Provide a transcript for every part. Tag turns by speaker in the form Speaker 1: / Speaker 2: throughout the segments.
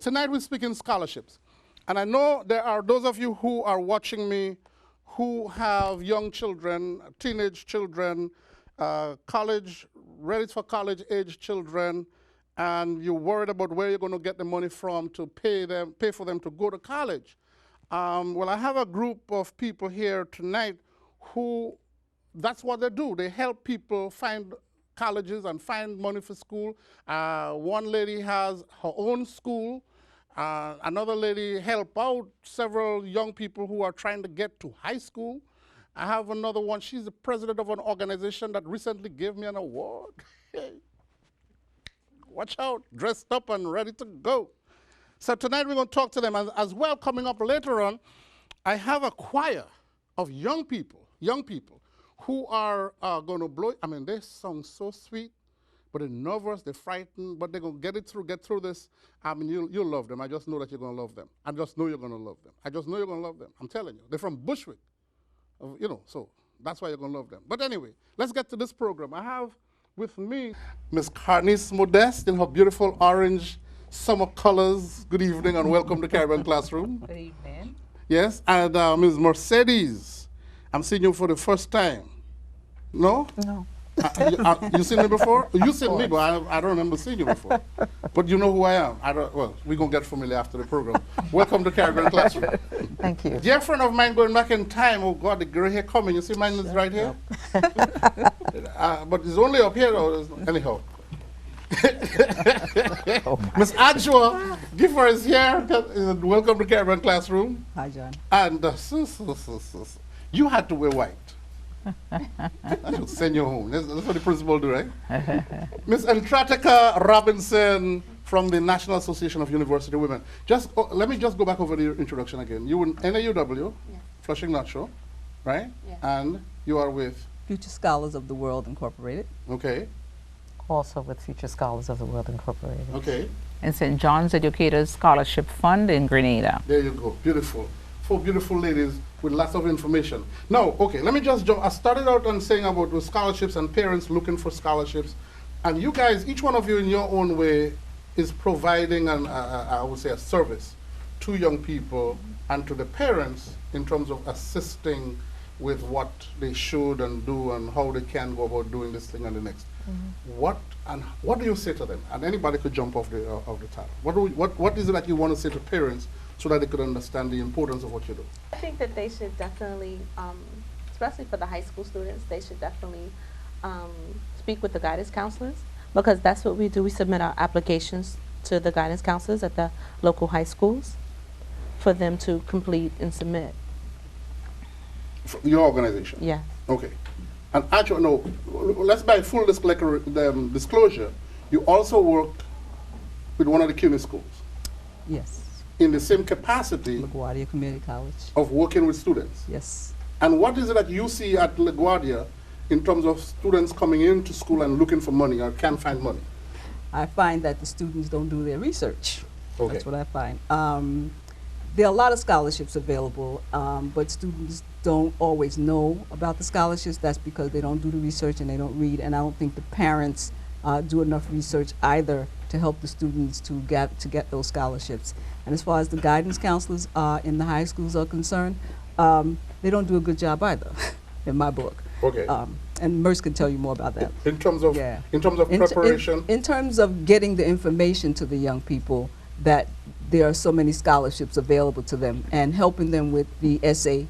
Speaker 1: tonight we're speaking scholarships. And I know there are those of you who are watching me who have young children, teenage children, ready for college age children, and you're worried about where you're going to get the money from to pay for them to go to college. Well, I have a group of people here tonight who, that's what they do. They help people find colleges and find money for school. One lady has her own school. Another lady help out several young people who are trying to get to high school. I have another one. She's the president of an organization that recently gave me an award. Watch out, dressed up and ready to go. So tonight we're going to talk to them. As well, coming up later on, I have a choir of young people who are going to blow. I mean, they sound so sweet, but they're nervous, they're frightened, but they're going to get through this. I mean, you'll love them. I just know that you're going to love them. I just know you're going to love them. I just know you're going to love them. I'm telling you. They're from Bushwick, you know, so that's why you're going to love them. But anyway, let's get to this program. I have with me Ms. Carnice Modeste in her beautiful orange summer colors. Good evening and welcome to Caribbean Classroom.
Speaker 2: Good evening.
Speaker 1: Yes, and Ms. Mercedes, I'm seeing you for the first time. No?
Speaker 2: No.
Speaker 1: You seen me before? You seen me, but I don't remember seeing you before. But you know who I am. Well, we're going to get familiar after the program. Welcome to Caribbean Classroom.
Speaker 2: Thank you.
Speaker 1: Dear friend of mine going back in time, oh God, the gray hair coming. You see mine is right here? But it's only up here, though. Anyhow. Miss Adjoa, give her his here. Welcome to Caribbean Classroom.
Speaker 3: Hi, John.
Speaker 1: And you had to wear white. I should send you home. That's what the principal do, right? Miss Entratica Robinson from the National Association of University Women. Let me just go back over the introduction again. You in NAUW, yeah. Flushing North Shore, right? Yeah. And you are with?
Speaker 3: Future Scholars of the World Incorporated.
Speaker 1: Okay.
Speaker 2: Also with Future Scholars of the World Incorporated.
Speaker 1: Okay.
Speaker 2: And St. John's Educators Scholarship Fund in Grenada.
Speaker 1: There you go. Beautiful. 4 beautiful ladies with lots of information. Now, okay, let me just jump. I started out on saying about the scholarships and parents looking for scholarships. And you guys, each one of you in your own way, is providing I would say a service to young people and to the parents in terms of assisting with what they should and do and how they can go about doing this thing and the next. What do you say to them? And anybody could jump off the title. What is it that you want to say to parents so that they could understand the importance of what you do?
Speaker 4: I think that they should definitely, especially for the high school students, they should definitely speak with the guidance counselors, because that's what we do. We submit our applications to the guidance counselors at the local high schools for them to complete and submit.
Speaker 1: Your organization?
Speaker 4: Yeah.
Speaker 1: Okay. And actually, no, let's by full disclosure, you also worked with one of the CUNY schools.
Speaker 3: Yes.
Speaker 1: In the same capacity
Speaker 3: LaGuardia Community College.
Speaker 1: Of working with students.
Speaker 3: Yes.
Speaker 1: And what is it that you see at LaGuardia in terms of students coming into school and looking for money or can't find money?
Speaker 3: I find that the students don't do their research.
Speaker 1: Okay.
Speaker 3: That's what I find. There are a lot of scholarships available, but students don't always know about the scholarships. That's because they don't do the research and they don't read, and I don't think the parents do enough research either to help the students to get those scholarships. And as far as the guidance counselors in the high schools are concerned, they don't do a good job either, in my book.
Speaker 1: Okay.
Speaker 3: And Merce can tell you more about that.
Speaker 1: In terms of preparation?
Speaker 3: In terms of getting the information to the young people that there are so many scholarships available to them and helping them with the essay,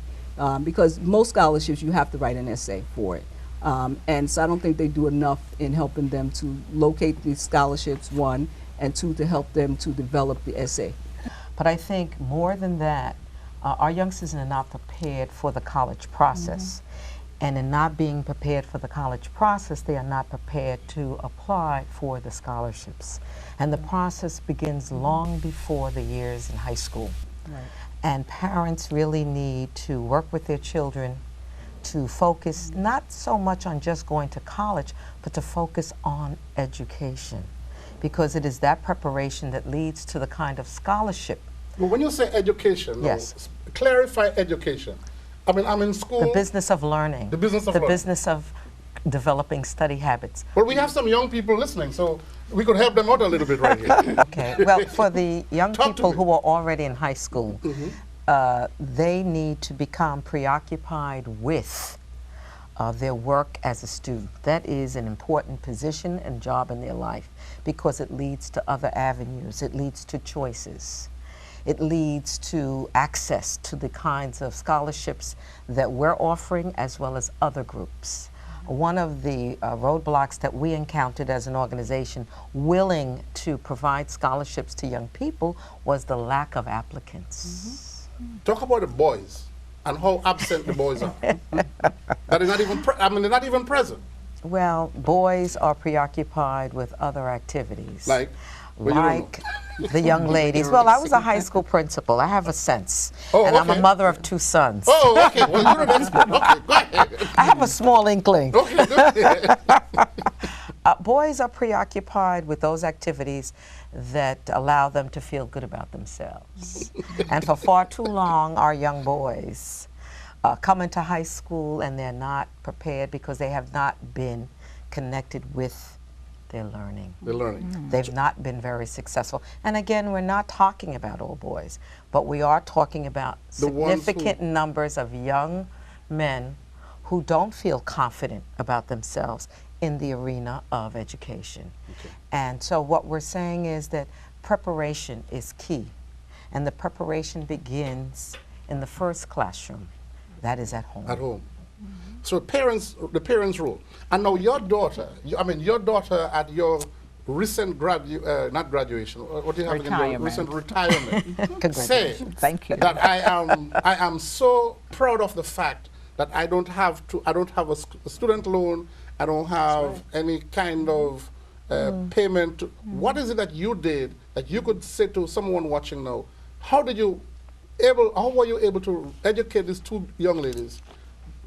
Speaker 3: because most scholarships you have to write an essay for it. And so I don't think they do enough in helping them to locate these scholarships, one, and two, to help them to develop the essay.
Speaker 5: But I think more than that, our youngsters are not prepared for the college process. And in not being prepared for the college process, they are not prepared to apply for the scholarships. And the process begins long before the years in high school.
Speaker 3: Right.
Speaker 5: And parents really need to work with their children to focus not so much on just going to college, but to focus on education. Because it is that preparation that leads to the kind of scholarship.
Speaker 1: Well, when you say education,
Speaker 5: yes.
Speaker 1: Clarify education. I mean, I'm in school.
Speaker 5: The business of learning.
Speaker 1: The business of
Speaker 5: the
Speaker 1: learning.
Speaker 5: business of developing study habits.
Speaker 1: Well, we have some young people listening, so we could help them out a little bit right here.
Speaker 5: Okay, well, for the young
Speaker 1: Talk to
Speaker 5: people
Speaker 1: me.
Speaker 5: who are already in high school, they need to become preoccupied with their work as a student. That is an important position and job in their life because it leads to other avenues. It leads to choices. It leads to access to the kinds of scholarships that we're offering as well as other groups. One of the roadblocks that we encountered as an organization willing to provide scholarships to young people was the lack of applicants.
Speaker 1: Talk about the boys and how absent the boys are. That is not even, they're not even present.
Speaker 5: Well, boys are preoccupied with other activities.
Speaker 1: Like? Well, you don't
Speaker 5: Like the young ladies. Well, I was a high school principal. I have a sense.
Speaker 1: Oh,
Speaker 5: and I'm
Speaker 1: okay.
Speaker 5: a mother of 2 sons.
Speaker 1: Oh, okay. Well, you're an expert. Okay, go ahead.
Speaker 5: I have a small inkling.
Speaker 1: Okay, go ahead.
Speaker 5: Boys are preoccupied with those activities that allow them to feel good about themselves. And for far too long, our young boys come into high school and they're not prepared because they have not been connected with their learning.
Speaker 1: They're learning.
Speaker 5: They've not been very successful. And again, we're not talking about all boys, but we are talking about
Speaker 1: The ones
Speaker 5: significant numbers of young men who don't feel confident about themselves in the arena of education.
Speaker 1: Okay.
Speaker 5: And so what we're saying is that preparation is key. And the preparation begins in the first classroom. That is at home.
Speaker 1: At home. So the parents' role. And now your daughter, your daughter at your recent not graduation, what do you have again? Your
Speaker 2: Retirement.
Speaker 1: recent retirement.
Speaker 5: Congratulations.
Speaker 1: Said
Speaker 2: Thank you.
Speaker 1: that I am so proud of the fact that I don't have a student loan, I don't have any kind of payment. What is it that you did that you could say to someone watching now? How were you able to educate these 2 young ladies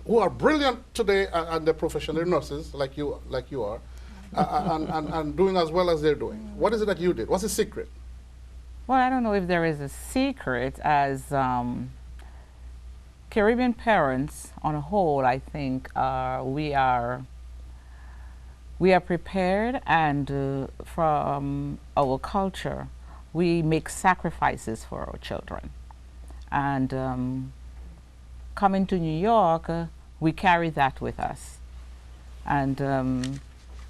Speaker 1: who are brilliant today at their profession? They're nurses like you are, and doing as well as they're doing. What is it that you did? What's the secret?
Speaker 2: Well, I don't know if there is a secret. As Caribbean parents on a whole, I think we are prepared, and from our culture, we make sacrifices for our children. And coming to New York, we carry that with us. And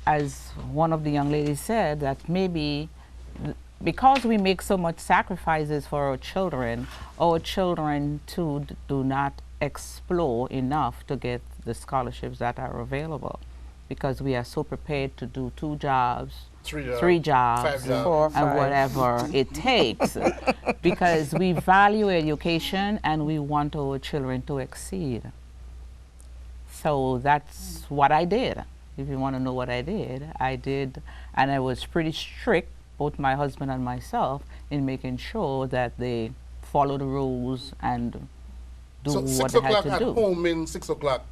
Speaker 2: as one of the young ladies said, that maybe because we make so much sacrifices for our children too do not explore enough to get the scholarships that are available, because we are so prepared to do 2 jobs, 3 jobs,
Speaker 1: 5 jobs.
Speaker 5: 4 or
Speaker 2: and
Speaker 5: 5.
Speaker 2: whatever it takes, because we value education and we want our children to exceed. So that's what I did. If you want to know what I did, and I was pretty strict, both my husband and myself, in making sure that they follow the rules and do
Speaker 1: So
Speaker 2: what
Speaker 1: 6
Speaker 2: they had
Speaker 1: o'clock
Speaker 2: to
Speaker 1: at
Speaker 2: do.
Speaker 1: home means 6 o'clock.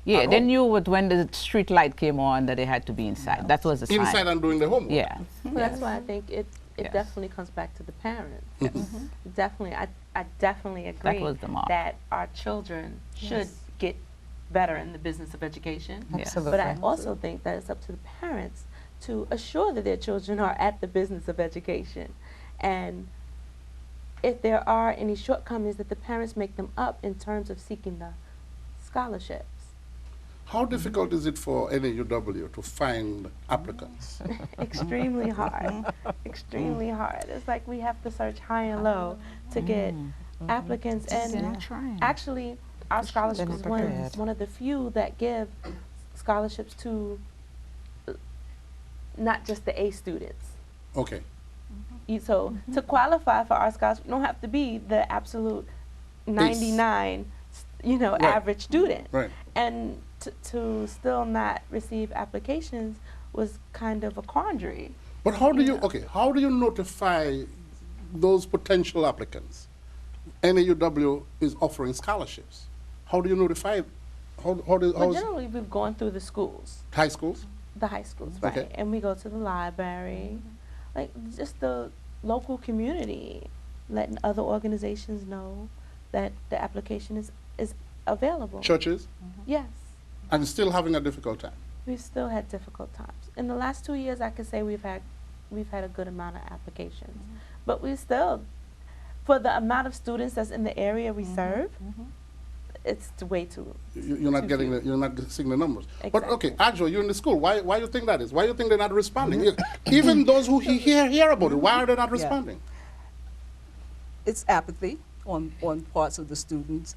Speaker 2: Yeah,
Speaker 1: at
Speaker 2: they
Speaker 1: home.
Speaker 2: knew when the street light came on that they had to be inside. That was the sign.
Speaker 1: Inside and doing the homework.
Speaker 2: Yeah.
Speaker 4: Well, that's why I think it
Speaker 2: Yes.
Speaker 4: definitely comes back to the parents. Definitely, I definitely agree
Speaker 2: was the mark.
Speaker 4: that our children should get better in the business of education.
Speaker 5: Absolutely.
Speaker 4: But I also think that it's up to the parents to assure that their children are at the business of education. And if there are any shortcomings, that the parents make them up in terms of seeking the scholarships.
Speaker 1: How difficult is it for NAUW to find applicants?
Speaker 4: Extremely hard. Extremely hard. It's like we have to search high and low to get applicants.
Speaker 2: They're
Speaker 4: And
Speaker 2: not trying.
Speaker 4: actually, our scholarship
Speaker 5: They're
Speaker 4: is
Speaker 5: not prepared.
Speaker 4: one of the few that give scholarships to not just the A students.
Speaker 1: Okay.
Speaker 4: So to qualify for our scholarship, you don't have to be the absolute 99,
Speaker 1: Right.
Speaker 4: average student.
Speaker 1: Right.
Speaker 4: And to still not receive applications was kind of a quandary.
Speaker 1: But how do you notify those potential applicants? NAUW is offering scholarships. How do you notify?
Speaker 4: Well, generally, we've gone through the schools,
Speaker 1: high schools?
Speaker 4: the high schools, right?
Speaker 1: Okay.
Speaker 4: And we go to the library, like just the local community, letting other organizations know that the application is available.
Speaker 1: Churches?
Speaker 4: Yes.
Speaker 1: And still having a difficult time.
Speaker 4: We've still had difficult times. In the last 2 years, I could say we've had a good amount of applications, but we still, for the amount of students that's in the area we serve, it's way too.
Speaker 1: You're not getting
Speaker 4: few.
Speaker 1: you're not seeing the numbers. But
Speaker 4: Exactly.
Speaker 1: okay, Adjo, you're in the school. Why you think that is? Why you think they're not responding? Even those who hear about it, why are they not responding?
Speaker 3: It's apathy on parts of the students.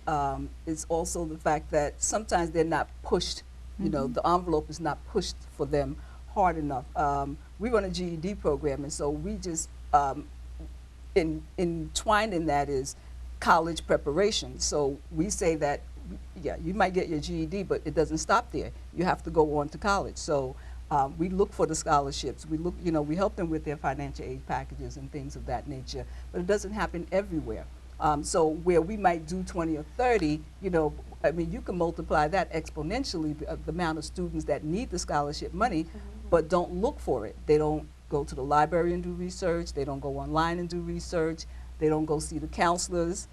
Speaker 3: It's also the fact that sometimes they're not pushed. You know, the envelope is not pushed for them hard enough. We run a GED program, and so we just entwined in that is college preparation. So we say that, yeah, you might get your GED, but it doesn't stop there. You have to go on to college. So we look for the scholarships. We look, you know, we help them with their financial aid packages and things of that nature, but it doesn't happen everywhere. So where we might do 20 or 30, you know, I mean, you can multiply that exponentially, the amount of students that need the scholarship money, but don't look for it. They don't go to the library and do research. They don't go online and do research. They don't go see the counselors.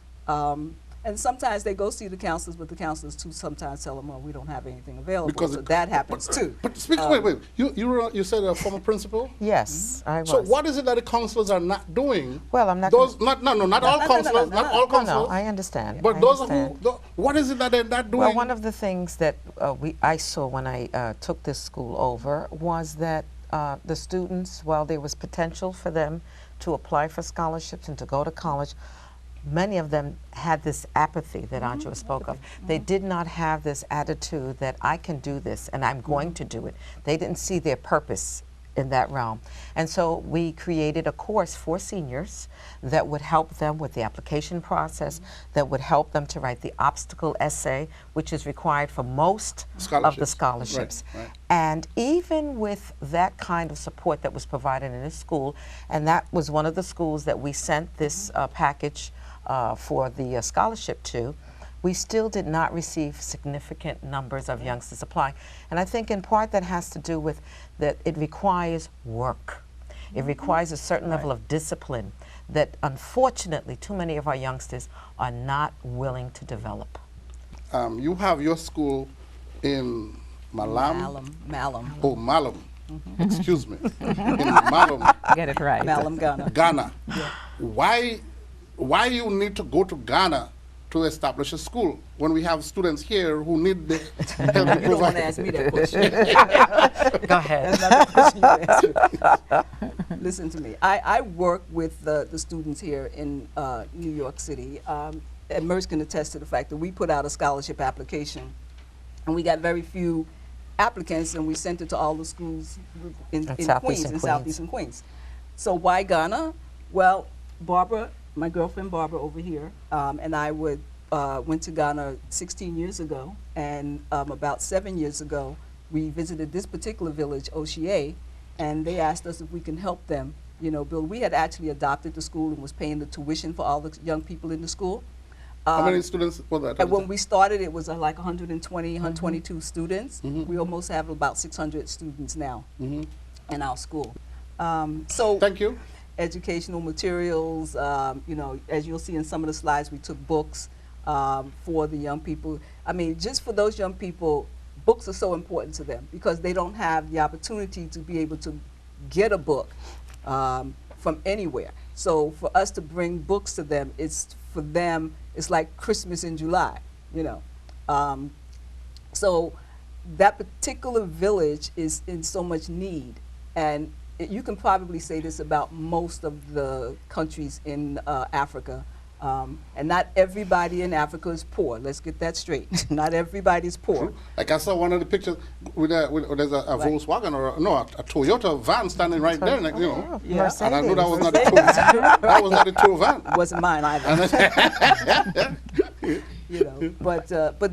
Speaker 3: And sometimes they go see the counselors, but the counselors too sometimes tell them, "Oh, we don't have anything available."
Speaker 1: Because
Speaker 3: so that happens too.
Speaker 1: But wait. You said a former principal.
Speaker 5: Yes, I was.
Speaker 1: So what is it that the counselors are not doing?
Speaker 5: Well, I'm not.
Speaker 1: Those not all counselors, not all
Speaker 5: No,
Speaker 1: counselors.
Speaker 5: I understand.
Speaker 1: But
Speaker 5: I
Speaker 1: those
Speaker 5: understand.
Speaker 1: who, what is it that they're not doing?
Speaker 5: Well, one of the things that I saw when I took this school over was that the students, while there was potential for them to apply for scholarships and to go to college, many of them had this apathy that Andrea spoke of. They did not have this attitude that I can do this and I'm going to do it. They didn't see their purpose in that realm. And so we created a course for seniors that would help them with the application process, that would help them to write the obstacle essay, which is required for most of the scholarships.
Speaker 1: Right.
Speaker 5: And even with that kind of support that was provided in this school, and that was one of the schools that we sent this package for the scholarship to, we still did not receive significant numbers of youngsters applying. And I think in part that has to do with that it requires work. It requires a certain level of discipline that unfortunately too many of our youngsters are not willing to develop.
Speaker 1: You have your school in Malam.
Speaker 3: Malum.
Speaker 1: Oh, Malam. Excuse me. In Malam,
Speaker 2: Get it right.
Speaker 3: Malum, Ghana.
Speaker 1: Ghana. Why you need to go to Ghana to establish a school when we have students here who need the help
Speaker 3: You don't want to ask me that question.
Speaker 5: Go ahead.
Speaker 3: That's not the question you asked me. Listen to me. I work with the students here in New York City. And Merce can attest to the fact that we put out a scholarship application, and we got very few applicants, and we sent it to all the schools in Queens, in Southeastern Queens. So why Ghana? Well, Barbara, my girlfriend Barbara over here, and I went to Ghana 16 years ago, and about 7 years ago, we visited this particular village, Oshie, and they asked us if we can help them, you know, build. We had actually adopted the school and was paying the tuition for all the young people in the school.
Speaker 1: How many students was that?
Speaker 3: And when we started, it was like 120, 122 students. We almost have about 600 students now in our school. So
Speaker 1: Thank you.
Speaker 3: educational materials, you know, as you'll see in some of the slides, we took books for the young people. I mean, just for those young people, books are so important to them because they don't have the opportunity to be able to get a book from anywhere. So for us to bring books to them, it's for them, it's like Christmas in July, you know. So that particular village is in so much need, and you can probably say this about most of the countries in Africa, and not everybody in Africa is poor. Let's get that straight. Not everybody's poor.
Speaker 1: Like I saw one of the pictures with there's a Volkswagen or a Toyota van standing right there, like, you know.
Speaker 3: Yeah.
Speaker 1: And I knew that was not a Toyota. That was not a Toyota van.
Speaker 3: It wasn't mine either. You know, but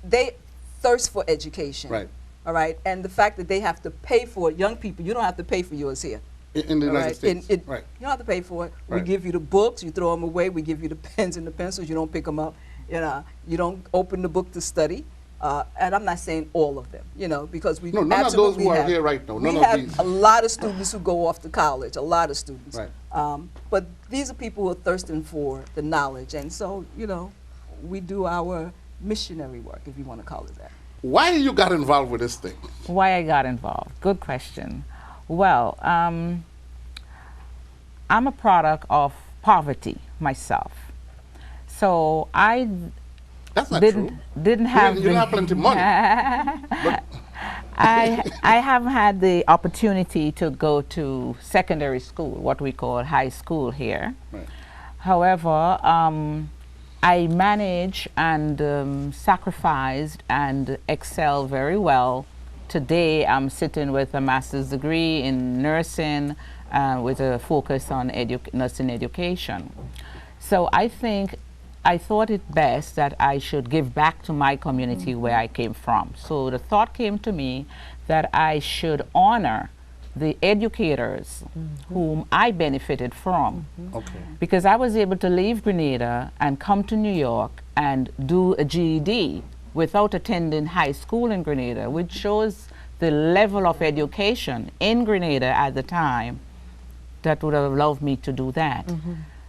Speaker 3: they thirst for education.
Speaker 1: Right.
Speaker 3: All right, and the fact that they have to pay for it, young people, you don't have to pay for yours here.
Speaker 1: In the United States.
Speaker 3: Right. You don't have to pay for it.
Speaker 1: Right.
Speaker 3: We give you the books, you throw them away. We give you the pens and the pencils, you don't pick them up. You know, you don't open the book to study. And I'm not saying all of them, you know, because we
Speaker 1: none of those who are here right now. None of these.
Speaker 3: We have a lot of students who go off to college, a lot of students.
Speaker 1: Right.
Speaker 3: But these are people who are thirsting for the knowledge. And so, you know, we do our missionary work, if you want to call it that.
Speaker 1: why you got involved with this thing?
Speaker 2: Why I got involved? Good question. Well, I'm a product of poverty myself. So I
Speaker 1: That's not
Speaker 2: didn't
Speaker 1: true.
Speaker 2: didn't have
Speaker 1: You don't have plenty of money. But
Speaker 2: I haven't had the opportunity to go to secondary school, what we call high school here.
Speaker 1: right.
Speaker 2: However, I managed and sacrificed and excel very well. Today, I'm sitting with a master's degree in nursing with a focus on nursing education. So I thought it best that I should give back to my community where I came from. So the thought came to me that I should honor the educators whom I benefited from.
Speaker 1: Okay.
Speaker 2: Because I was able to leave Grenada and come to New York and do a GED without attending high school in Grenada, which shows the level of education in Grenada at the time that would have allowed me to do that.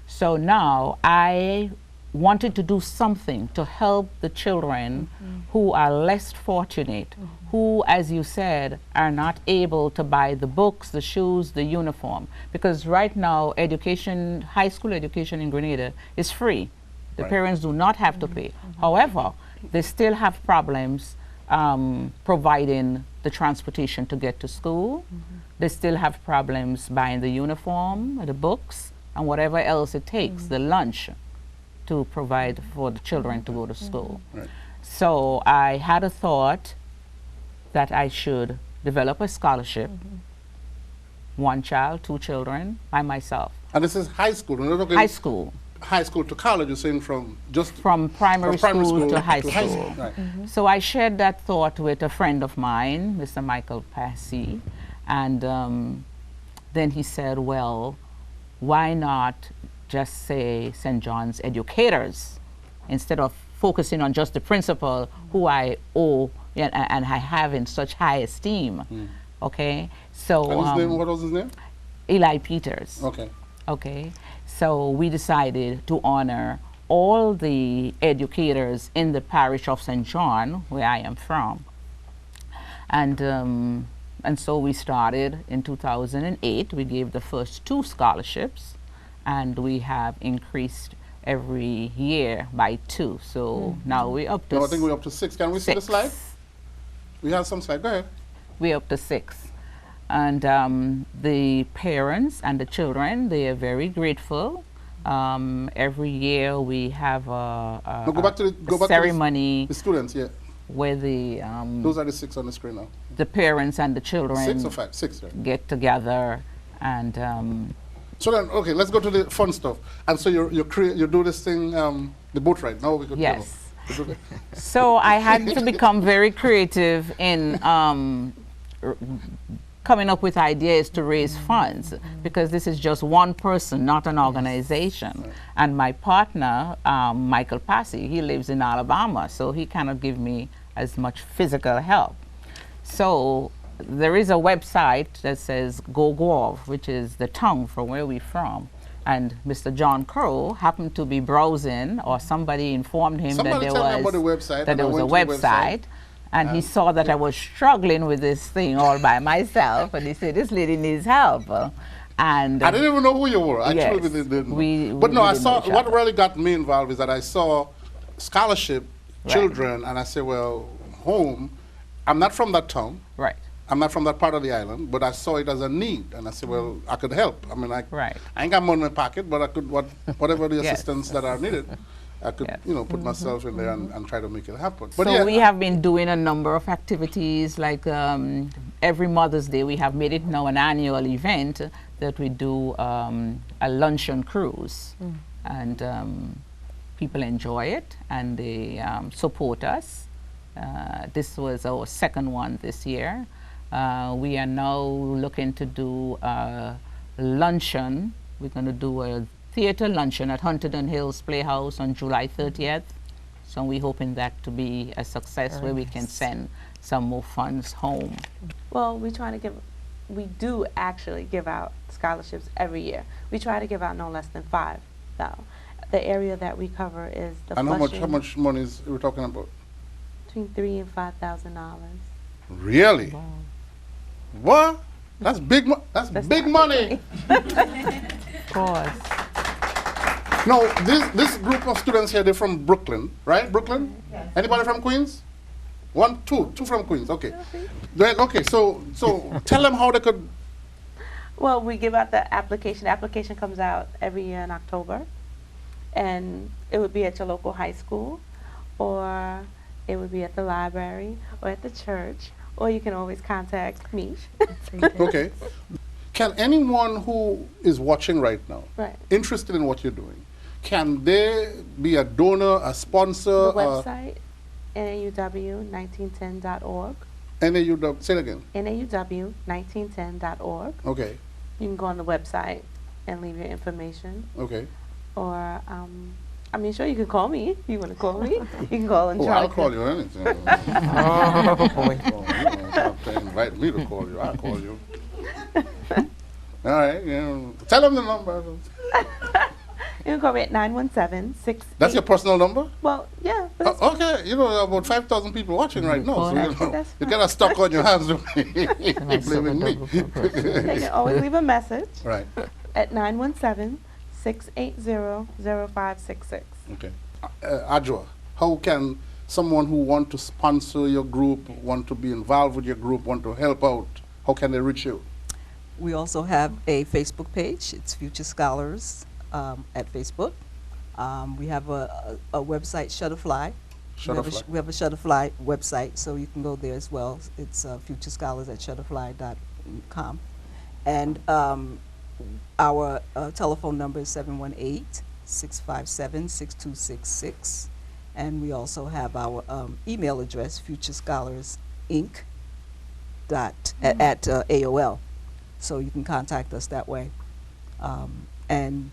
Speaker 2: So now I wanted to do something to help the children who are less fortunate, who, as you said, are not able to buy the books, the shoes, the uniform. Because right now, education, high school education in Grenada is free. The
Speaker 1: Right.
Speaker 2: parents do not have to pay. However, they still have problems providing the transportation to get to school. They still have problems buying the uniform, the books, and whatever else it takes, the lunch, to provide for the children to go to school.
Speaker 1: Right.
Speaker 2: So I had a thought that I should develop a scholarship, one child, two children, by myself.
Speaker 1: And this is high school. We're not talking
Speaker 2: High school,
Speaker 1: high school to college. You're saying from just
Speaker 2: from primary school to high school.
Speaker 1: Right.
Speaker 2: So I shared that thought with a friend of mine, Mr. Michael Passy, and then he said, well, why not just say St. John's educators instead of focusing on just the principal who I owe and I have in such high esteem. Okay, so
Speaker 1: And his name, what was his name?
Speaker 2: Eli Peters.
Speaker 1: Okay.
Speaker 2: Okay, so we decided to honor all the educators in the parish of St. John, where I am from, and so we started in 2008. We gave the first 2 scholarships, and we have increased every year by 2. So now we're up to
Speaker 1: No, I think we're up to 6. Can we see the
Speaker 2: 6.
Speaker 1: slide? We have some slide. Go ahead.
Speaker 2: We're up to 6. And the parents and the children, they are very grateful. Every year we have
Speaker 1: No, go back to the
Speaker 2: ceremony
Speaker 1: the students, yeah.
Speaker 2: where
Speaker 1: Those are the 6 on the screen now.
Speaker 2: the parents and the children
Speaker 1: 6 or 5? 6, right.
Speaker 2: get together and
Speaker 1: So then, okay, let's go to the fun stuff. And so you do this thing, the boat ride. Now we could.
Speaker 2: yes.
Speaker 1: You know,
Speaker 2: So I had to become very creative in coming up with ideas to raise funds, because this is just one person, not an organization. And my partner, Michael Passy, he lives in Alabama, so he cannot give me as much physical help. So there is a website that says GoGov, which is the tongue from where we're from. And Mr. John Crow happened to be browsing, or somebody informed him
Speaker 1: Somebody
Speaker 2: that
Speaker 1: tell me about the website, and I
Speaker 2: there was a
Speaker 1: went to the
Speaker 2: website. And he saw that I was struggling with this thing all by myself, and he said, "This lady needs help." And
Speaker 1: I didn't even know who you were. I
Speaker 2: yes,
Speaker 1: truly didn't know.
Speaker 2: we
Speaker 1: But no, I
Speaker 2: didn't know
Speaker 1: saw,
Speaker 2: each
Speaker 1: what
Speaker 2: other.
Speaker 1: really got me involved is that I saw scholarship
Speaker 2: Right.
Speaker 1: children, and I said, well, home, I'm not from that town.
Speaker 2: Right,
Speaker 1: I'm not from that part of the island, but I saw it as a need, and I said, well, I could help. I mean,
Speaker 2: right.
Speaker 1: I ain't got money in my pocket, but I could, whatever the
Speaker 2: Yes.
Speaker 1: assistance that are needed, I could,
Speaker 2: Yes.
Speaker 1: you know, put myself in there and try to make it happen. But
Speaker 2: So
Speaker 1: yeah,
Speaker 2: we have been doing a number of activities, like every Mother's Day we have made it now an annual event that we do a luncheon cruise. And people enjoy it and they support us. This was our second one this year. We are now looking to do a luncheon. We're going to do a theater luncheon at Huntington Hills Playhouse on July 30th. So we're hoping that to be a success where we can send some more funds home.
Speaker 4: Well, we do actually give out scholarships every year. We try to give out no less than 5, though. The area that we cover is the
Speaker 1: and
Speaker 4: Flushing.
Speaker 1: how much money is we're talking about?
Speaker 4: between $3,000 and $5,000.
Speaker 1: Really?
Speaker 2: Wow.
Speaker 1: What? That's big. That's big
Speaker 4: not
Speaker 1: money.
Speaker 2: Of course.
Speaker 1: No, this group of students here, they're from Brooklyn, right? Brooklyn? Yes. Anybody from Queens? One, two from Queens. Okay. Okay. So tell them how they could.
Speaker 4: Well, we give out the application. The application comes out every year in October, and it would be at your local high school, or it would be at the library, or at the church, or you can always contact me.
Speaker 1: Okay. Can anyone who is watching right now,
Speaker 4: Right.
Speaker 1: interested in what you're doing, can they be a donor, a sponsor?
Speaker 4: The website, nauw1910.org.
Speaker 1: NAUW, say it again.
Speaker 4: nauw1910.org.
Speaker 1: Okay,
Speaker 4: You can go on the website and leave your information.
Speaker 1: okay.
Speaker 4: Or, I mean, sure, you can call me. You want to call me? You can call and
Speaker 1: Oh,
Speaker 4: try
Speaker 1: I'll
Speaker 4: to-
Speaker 1: call you anything.
Speaker 5: Oh, boy.
Speaker 1: Oh, you don't have to invite me to call you. I'll call you. All right, tell them the number.
Speaker 4: You can call me at 917-6.
Speaker 1: That's your personal number?
Speaker 4: Well, yeah. But it's
Speaker 1: Okay, about 5,000 people watching right now, so
Speaker 4: That's
Speaker 1: you
Speaker 4: fine.
Speaker 1: got a stuck on your hands with me.
Speaker 2: Nice
Speaker 1: Blaming me.
Speaker 4: They can always leave a message
Speaker 1: Right,
Speaker 4: at 917-680-0566.
Speaker 1: okay. Adjoa, how can someone who want to sponsor your group, want to be involved with your group, want to help out, how can they reach you?
Speaker 3: We also have a Facebook page. It's Future Scholars at Facebook. We have a website, Shutterfly.
Speaker 1: Shutterfly.
Speaker 3: We have a Shutterfly website, so you can go there as well. It's Future Scholars at shutterfly.com. And our telephone number is 718-657-6266. And we also have our email address, futurescholarsinc@, AOL. So you can contact us that way. And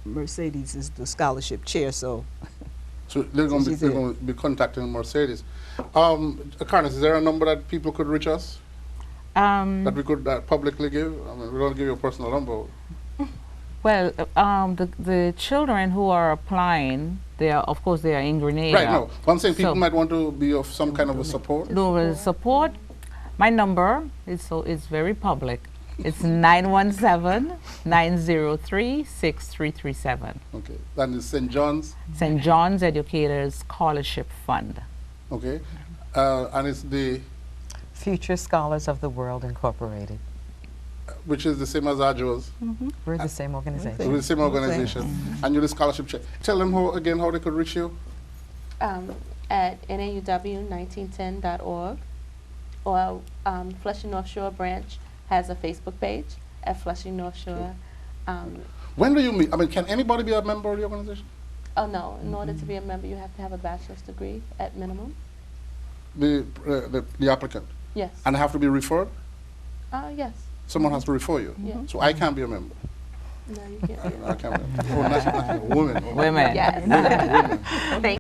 Speaker 3: Mercedes is the scholarship chair, so
Speaker 1: So they're going
Speaker 3: She's
Speaker 1: to be contacting Mercedes. Carnes, is there a number that people could reach us, that we could publicly give? I mean, we don't give you a personal number.
Speaker 2: Well, the children who are applying, they are, of course, they are in Grenada.
Speaker 1: Right, no. I'm saying people
Speaker 2: So-
Speaker 1: might want to be of some kind of a support.
Speaker 2: No, support. My number is it's very public. It's 917-903-6337.
Speaker 1: Okay. That is St. John's.
Speaker 2: St. John's Educators Scholarship Fund.
Speaker 1: Okay. And it's
Speaker 5: Future Scholars of the World Incorporated.
Speaker 1: which is the same as Adjoa's.
Speaker 5: We're the same organization.
Speaker 1: We're the same organization. And you're the scholarship chair. Tell them again how they could reach you.
Speaker 4: At nauw1910.org, or Flushing North Shore branch has a Facebook page at Flushing North Shore.
Speaker 1: When do you meet? I mean, can anybody be a member of the organization?
Speaker 4: Oh no, in order to be a member, you have to have a bachelor's degree at minimum.
Speaker 1: The applicant.
Speaker 4: Yes.
Speaker 1: And have to be referred?
Speaker 4: Yes.
Speaker 1: Someone has to refer you.
Speaker 4: Yeah.
Speaker 1: So I can't be a member.
Speaker 4: No, you can't.
Speaker 1: I can't be a member. Oh, women.
Speaker 2: Women.
Speaker 4: Yes.
Speaker 1: Women.
Speaker 4: Thank